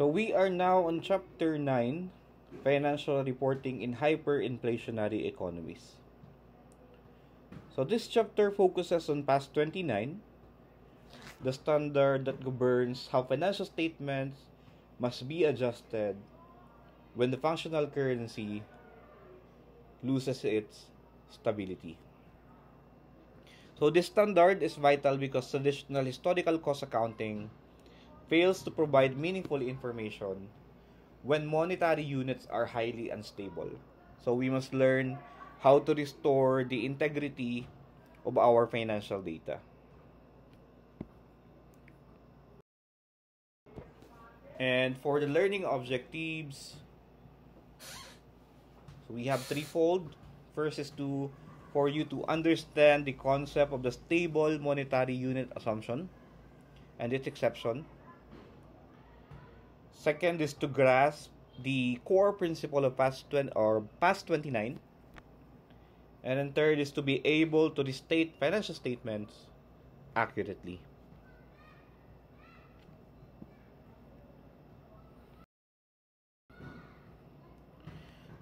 So we are now on chapter 9, financial reporting in hyperinflationary economies. So this chapter focuses on PAS 29, the standard that governs how financial statements must be adjusted when the functional currency loses its stability. So this standard is vital because traditional historical cost accounting fails to provide meaningful information when monetary units are highly unstable. So we must learn how to restore the integrity of our financial data. And for the learning objectives, so we have threefold. First is for you to understand the concept of the stable monetary unit assumption and its exception. Second is to grasp the core principle of PAS 29. And then third is to be able to restate financial statements accurately.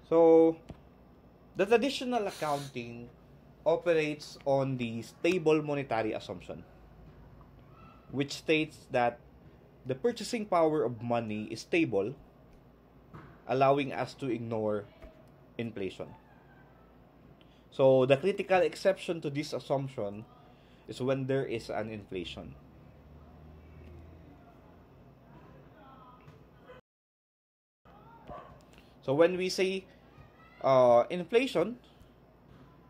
So, the traditional accounting operates on the stable monetary assumption, which states that the purchasing power of money is stable, allowing us to ignore inflation. So, the critical exception to this assumption is when there is an inflation. So, when we say inflation,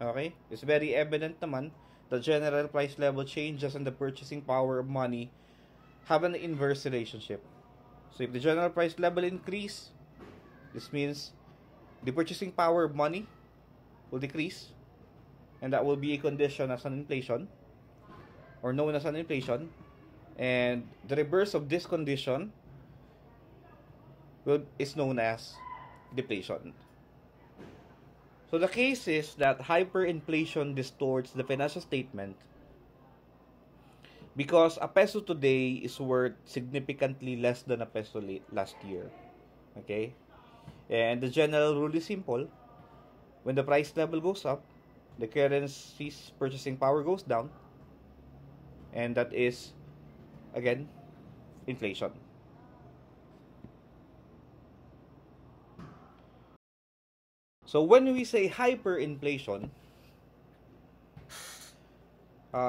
okay, it's very evident naman the general price level changes and the purchasing power of money have an inverse relationship. So if the general price level increase, this means the purchasing power of money will decrease, and that will be a condition as an inflation, or known as an inflation. And the reverse of this condition is known as deflation. So the case is that hyperinflation distorts the financial statement because a peso today is worth significantly less than a peso last year. Okay? And the general rule is simple. When the price level goes up, the currency's purchasing power goes down. And that is, again, inflation. So when we say hyperinflation,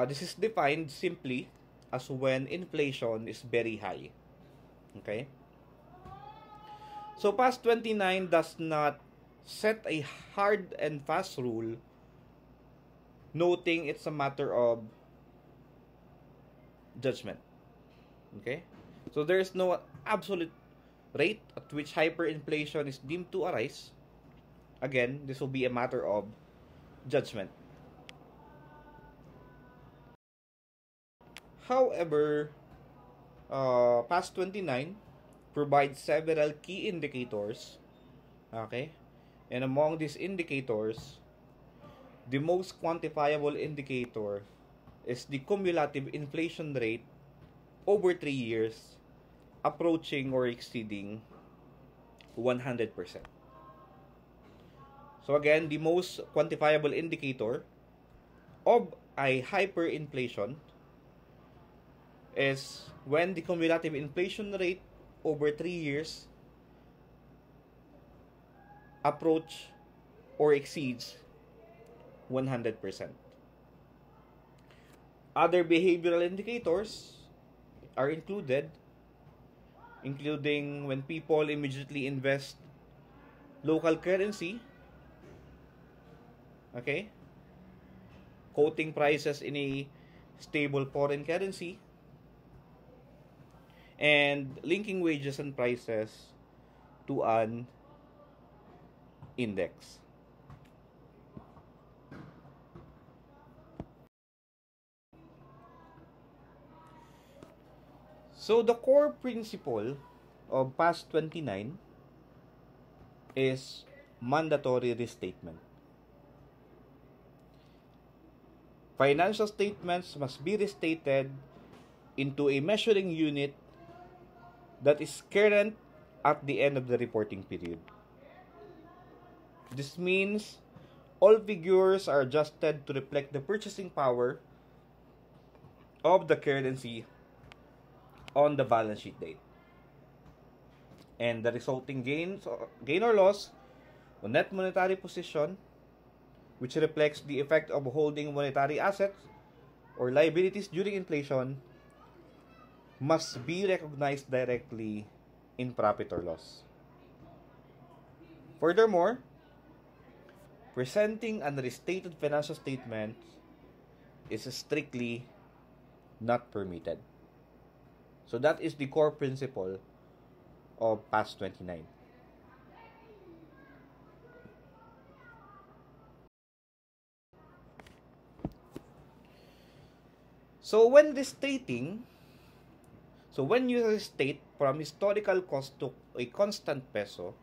this is defined simply as when inflation is very high. Okay? So PAS 29 does not set a hard and fast rule, noting it's a matter of judgment. Okay? So there is no absolute rate at which hyperinflation is deemed to arise. Again, this will be a matter of judgment. However, PAS 29 provides several key indicators. Okay? And among these indicators, the most quantifiable indicator is the cumulative inflation rate over 3 years, approaching or exceeding 100%. So again, the most quantifiable indicator of a hyperinflation is when the cumulative inflation rate over 3 years approach or exceeds 100%. Other behavioral indicators are included, including when people immediately invest local currency, okay, quoting prices in a stable foreign currency, and linking wages and prices to an index. So the core principle of PAS 29 is mandatory restatement. Financial statements must be restated into a measuring unit that is current at the end of the reporting period. This means all figures are adjusted to reflect the purchasing power of the currency on the balance sheet date. And the resulting gain or loss on net monetary position, which reflects the effect of holding monetary assets or liabilities during inflation, must be recognized directly in profit or loss. Furthermore, presenting an restated financial statement is strictly not permitted. So that is the core principle of PAS 29. So when you restate from historical cost to a constant peso,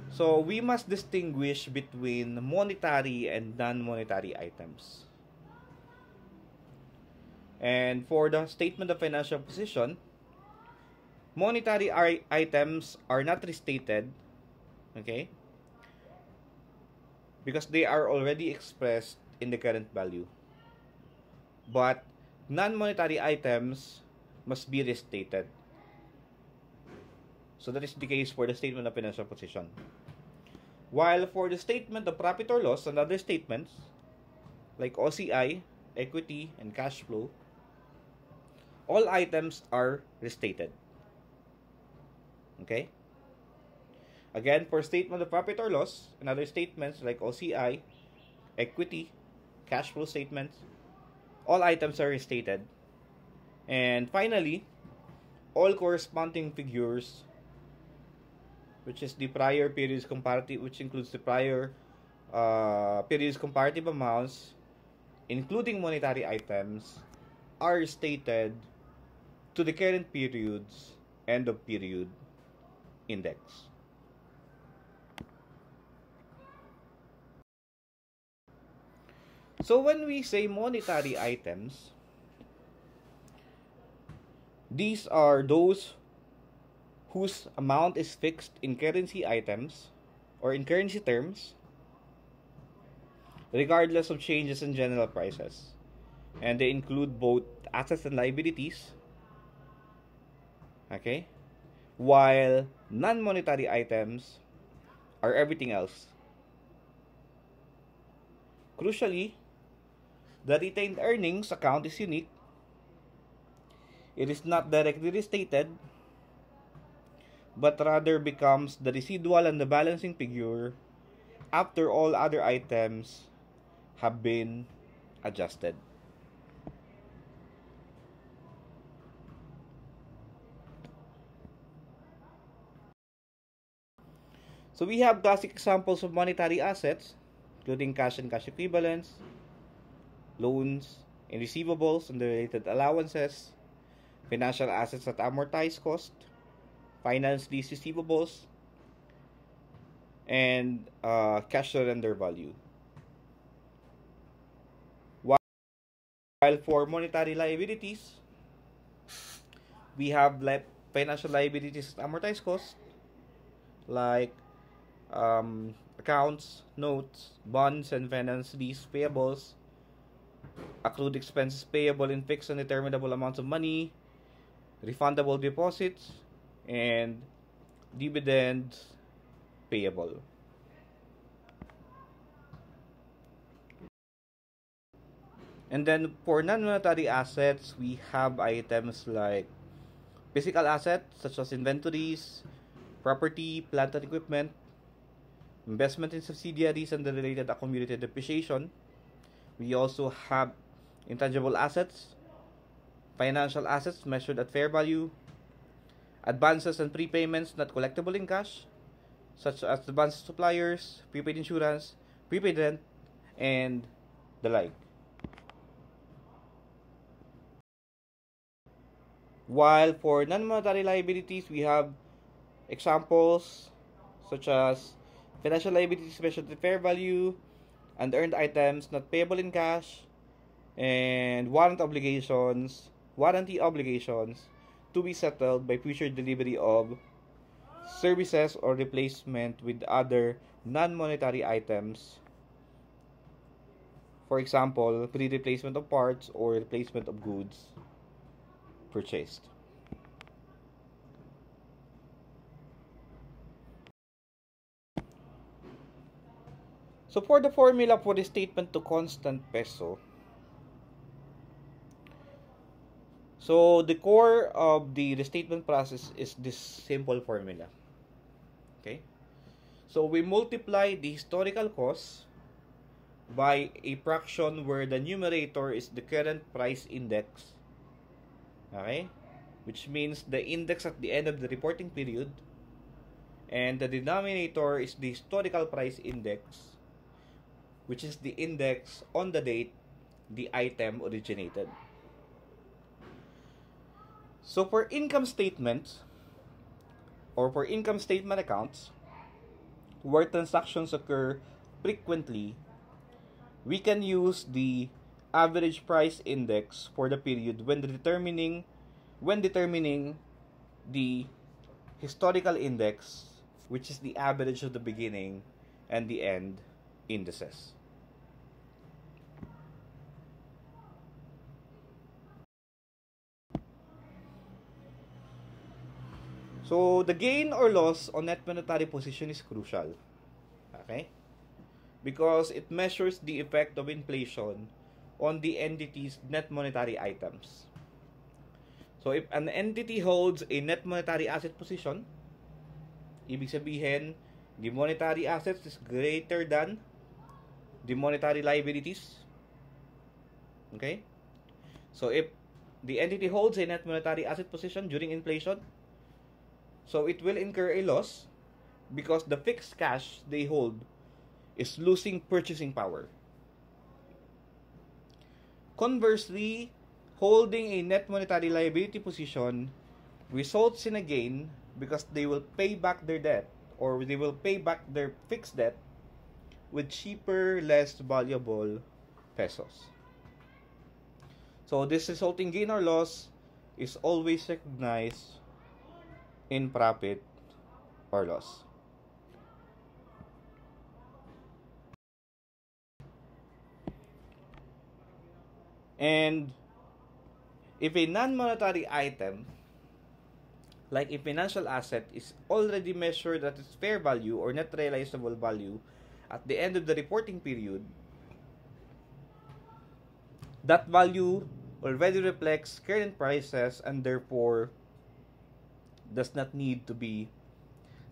so we must distinguish between monetary and non-monetary items. And for the statement of financial position, monetary items are not restated, okay? Because they are already expressed in the current value. But non-monetary items must be restated. So that is the case for the statement of financial position. While for the statement of profit or loss and other statements, like OCI, equity, and cash flow, all items are restated. Okay? Again, for statement of profit or loss and other statements like OCI, equity, cash flow statements, all items are restated. And finally, all corresponding figures, which is the prior periods comparative, which includes the prior periods comparative amounts, including monetary items, are stated to the current period's end of period index. So when we say monetary items, these are those whose amount is fixed in currency items or in currency terms, regardless of changes in general prices. And they include both assets and liabilities. Okay? While non-monetary items are everything else. Crucially, the retained earnings account is unique. It is not directly restated, but rather becomes the residual and the balancing figure after all other items have been adjusted. So we have classic examples of monetary assets, including cash and cash equivalents, loans and receivables and the related allowances, financial assets at amortized cost, finance lease receivables, and cash surrender value. While for monetary liabilities, we have financial liabilities at amortized cost, like accounts, notes, bonds, and finance lease payables, accrued expenses payable in fixed and determinable amounts of money, refundable deposits, and dividends payable. And then for non-monetary assets, we have items like physical assets such as inventories, property, plant and equipment, investment in subsidiaries and the related accumulated depreciation. We also have intangible assets, financial assets measured at fair value, advances and prepayments not collectible in cash, such as advances to suppliers, prepaid insurance, prepaid rent, and the like. While for non-monetary liabilities, we have examples such as financial liabilities measured at fair value, unearned items not payable in cash, and warranty obligations to be settled by future delivery of services or replacement with other non-monetary items. For example, pre-replacement of parts or replacement of goods purchased. So for the formula for the statement to constant peso, so the core of the restatement process is this simple formula. Okay? So we multiply the historical cost by a fraction where the numerator is the current price index. Okay? Which means the index at the end of the reporting period, and the denominator is the historical price index, which is the index on the date the item originated. So for income statements or for income statement accounts where transactions occur frequently, we can use the average price index for the period when determining the historical index, which is the average of the beginning and the end indices. So the gain or loss on net monetary position is crucial. Okay? Because it measures the effect of inflation on the entity's net monetary items. So if an entity holds a net monetary asset position, ibig sabihin, the monetary assets is greater than the monetary liabilities. Okay? So if the entity holds a net monetary asset position during inflation, so it will incur a loss because the fixed cash they hold is losing purchasing power. Conversely, holding a net monetary liability position results in a gain because they will pay back their debt or they will pay back their fixed debt with cheaper, less valuable pesos. So this resulting gain or loss is always recognized in profit or loss. And if a non-monetary item, like a financial asset, is already measured at its fair value or net realizable value at the end of the reporting period, that value already reflects current prices and therefore does not need to be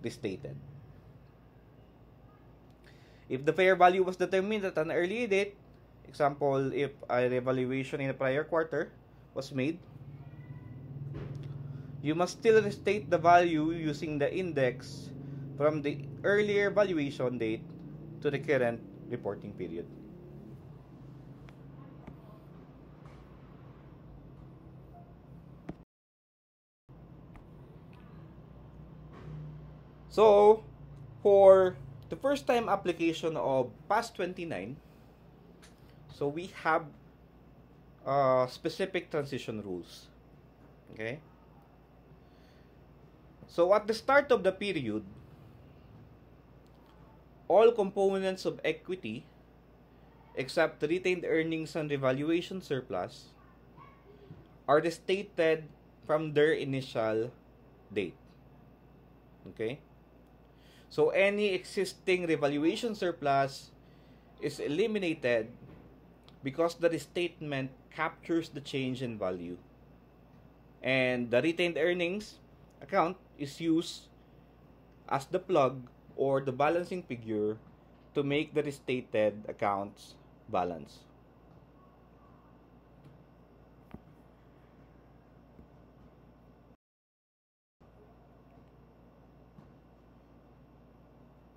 restated. If the fair value was determined at an earlier date, example, if a revaluation in a prior quarter was made, you must still restate the value using the index from the earlier valuation date to the current reporting period. So, for the first time application of PAS 29, so we have specific transition rules. Okay? So at the start of the period, all components of equity except retained earnings and revaluation surplus are restated from their initial date. Okay? So any existing revaluation surplus is eliminated because the restatement captures the change in value. And the retained earnings account is used as the plug or the balancing figure to make the restated accounts balance.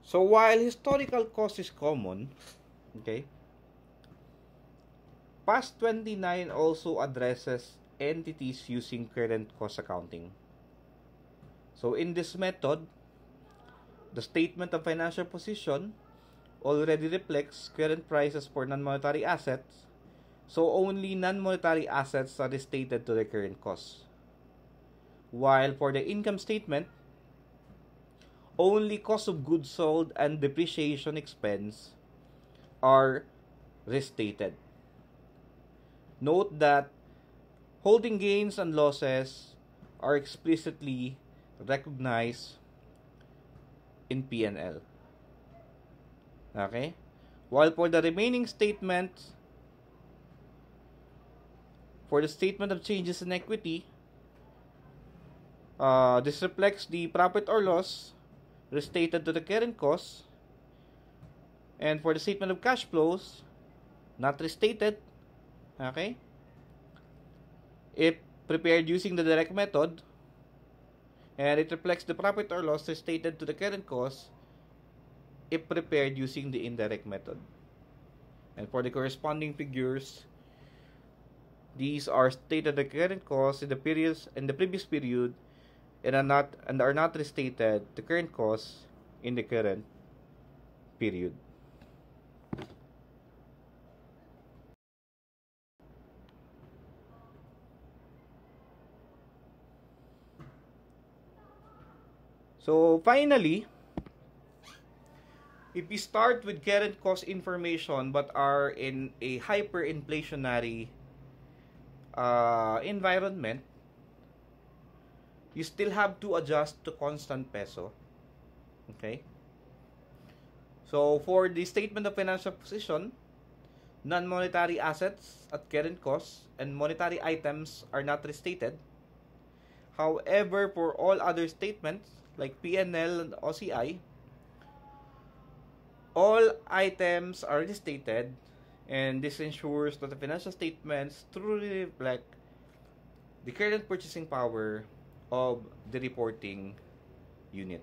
So while historical cost is common, okay, PAS 29 also addresses entities using current cost accounting. So in this method, the statement of financial position already reflects current prices for non-monetary assets, so only non-monetary assets are restated to their current cost. while for the income statement, only cost of goods sold and depreciation expense are restated. Note that holding gains and losses are explicitly recognized in P&L. Okay? While for the remaining statements, for the statement of changes in equity, this reflects the profit or loss restated to the current cost. And for the statement of cash flows, not restated. Okay? If prepared using the direct method, and it reflects the profit or loss restated to the current cost if prepared using the indirect method. And for the corresponding figures, these are stated the current cost in the previous period and are not restated the current cost in the current period. So finally, if we start with current cost information but are in a hyperinflationary environment, you still have to adjust to constant peso. Okay? So for the statement of financial position, non-monetary assets at current cost and monetary items are not restated. However, for all other statements like P&L and OCI, all items are restated, and this ensures that the financial statements truly reflect the current purchasing power of the reporting unit.